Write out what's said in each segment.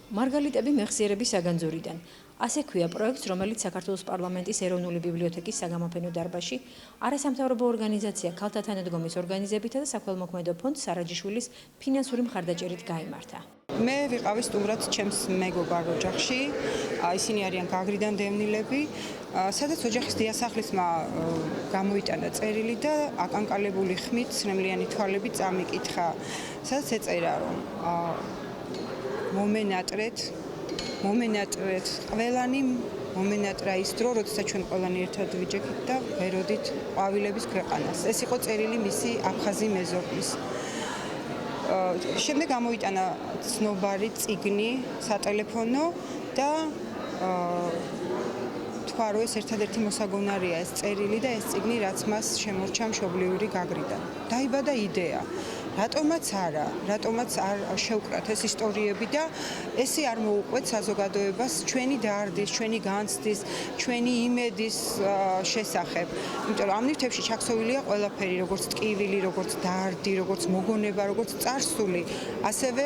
მარგალიტები მეხსიერების საგანძურიდან. ასე ქვია პროექტს, რომელიც საქართველოს პარლამენტის ეროვნული ბიბლიოთეკის საგამოფენო დარბაზში არასამთავრობო ორგანიზაცია ქალთა თანადგომის ორგანიზებითა და საქველმოქმედო ფონდ სარაჯიშვილის ფინანსური მხარდაჭერით გაიმართა. მე ვიყავი სტუმრად ჩემს მეგობარ ოჯახში, ისინი არიან გაგრიდან დევნილები, სადაც ოჯახის დიასახლისმა გამოიტანა წერილი და აკანკალებული ხმით ცრემლიანი თვალებით წამიკითხა, სადაც ეწერა რომ მომენატრეთ ყველანი მომენატრა ის დრო, როდესაც ჩვენ ყველანი ერთად ვიჯექით და ვეროდით ყვავილების ქვეყანას. ეს იყო წერილი მისი აფხაზი მეზობლის. შემდეგ გამოიტანა ცნობარი წიგნი სატელეფონო და თქვა რომ ეს ერთადერთი მოსაგონარია ეს წერილი და ეს წიგნი რაც მას შემორჩა მშობლიური გაგრიდან. დაიბადა იდეა რატომაც არ შევკრათ ეს ისტორიები და ესე არ მოუყვეთ საზოგადოებას ჩვენი დარდის, ჩვენი განცდის, ჩვენი იმედის შესახებ. იმიტომ რომ ამ ნივთებში ჩაქსოვილია ყველაფერი, როგორც ტკივილი, როგორც დარდი, როგორც მოგონება, როგორც წარსული, ასევე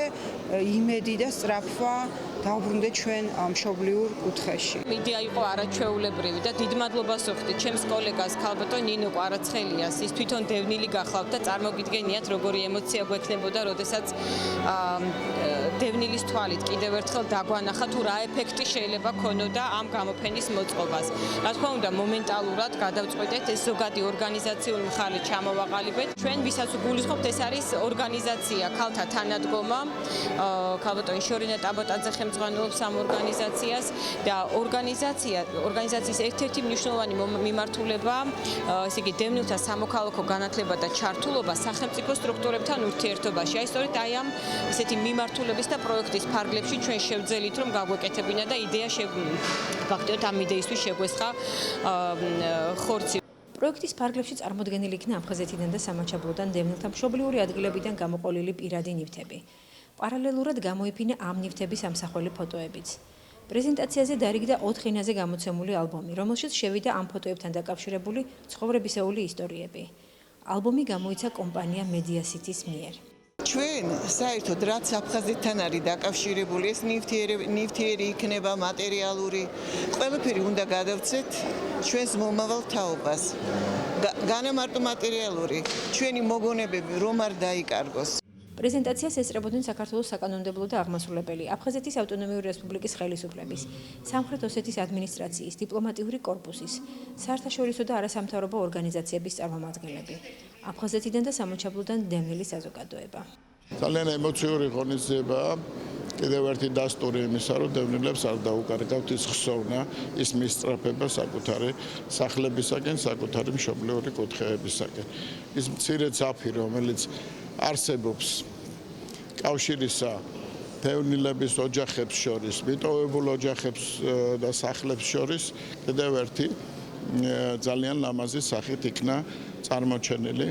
იმედი და სწრაფვა დაუბრუნდეთ ჩვენ მშობლიურ კუთხეში. იდეა იყო არაჩვეულებრივი და დიდ მადლობას ვუხდით ჩემს კოლეგას ქალბატონ ნინო კვარაცხელიას. ის თვითონ დევნილი გახლავთ და წარმოგიდგენიათ როგორი ემოცია გვექნებოდა, როდესაც დევნილის თვალით კიდევ ერთხელ დაგვანახა თუ რა ეფექტი შეიძლება ქონოდა ამ გამოფენის მოწყობას. რა თქმა უნდა, მომენტალურად გადავწყვეტეთ ეს ზოგადი ორგანიზაციული მხარე ჩამოვაყალიბეთ. ჩვენ ვისაც გულისხმობთ, ეს არის ორგანიზაცია ქალთა თანადგომა. ქალბატონი შორინა ტაბოტაძე ხელმძღვანელობს ამ ორგანიზაციას და ორგანიზაციის ერთ-ერთი მნიშვნელოვანი მიმართულება, ესე იგი დევნილთა სამოქალაქო განათლება და ჩართულობა სახელმწიფო სტრუქტურებთან ურთიერთობაში. აი სწორედ ამ ესეთი მიმართულების და პროექტის ფარგლებში ჩვენ შევძელით რომ გაგვეკეთებინა და იდეა ფაქტობრივად ამ იდეისთვის შეგვესხა ხორცი. პროექტის ფარგლებში წარმოდგენილი იქნა აფხაზეთიდან და სამაჩაბლოდან დევნილთა მშობლიური ადგილებიდან გამოყოლილი პირადი ნივთები. პარალელურად გამოიფინა ამ ნივთების ამსახველი ფოტოებიც. პრეზენტაციაზე დაირიგდა 4 ენაზე გამოცემული ალბომი, რომელშიც შევიდა ამ ფოტოებთან დაკავშირებული ცხოვრებისეული ისტორიები. ალბომი გამოიცა კომპანია Media City-ს მიერ. ჩვენ საერთოდ რაც აფხაზეთთან არის დაკავშირებული, ეს ნივთიერი იქნება მატერიალური, ყველაფერი უნდა გადავცეთ ჩვენს მომავალ თაობას. განა მარტო მატერიალური, ჩვენი მოგონებები რომ არ დაიკარგოს. პრეზენტაციას ესწრებოდნენ საქართველოს საკანონმდებლო და აღმასრულებელი, აფხაზეთის ავტონომიური რესპუბლიკის ხელისუფლების, სამხრეთ ოსეთის ადმინისტრაციის, დიპლომატიური კორპუსის, საერთაშორისო და არასამთავრობო ორგანიზაციების წარმომადგენლები, აფხაზეთიდან და სამაჩაბლოდან დევნილი საზოგადოება. ძალიან ემოციური ღონისძიებაა. კიდევ ერთი დასტური იმისა, რომ დევნილებს არ დაუკარგავთ ის ხსოვნა, ის მისწრაფება საკუთარი სახლებისაკენ, საკუთარი მშობლიური კუთხეებისაკენ. ის მცირე ძაფი, რომელიც არსებობს კავშირისა დევნილების ოჯახებს შორის, მიტოვებულ ოჯახებს და სახლებს შორის კიდევ ერთი ძალიან ლამაზი სახით იქნა წარმოჩენილი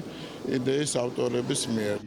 იდეის ავტორების მიერ.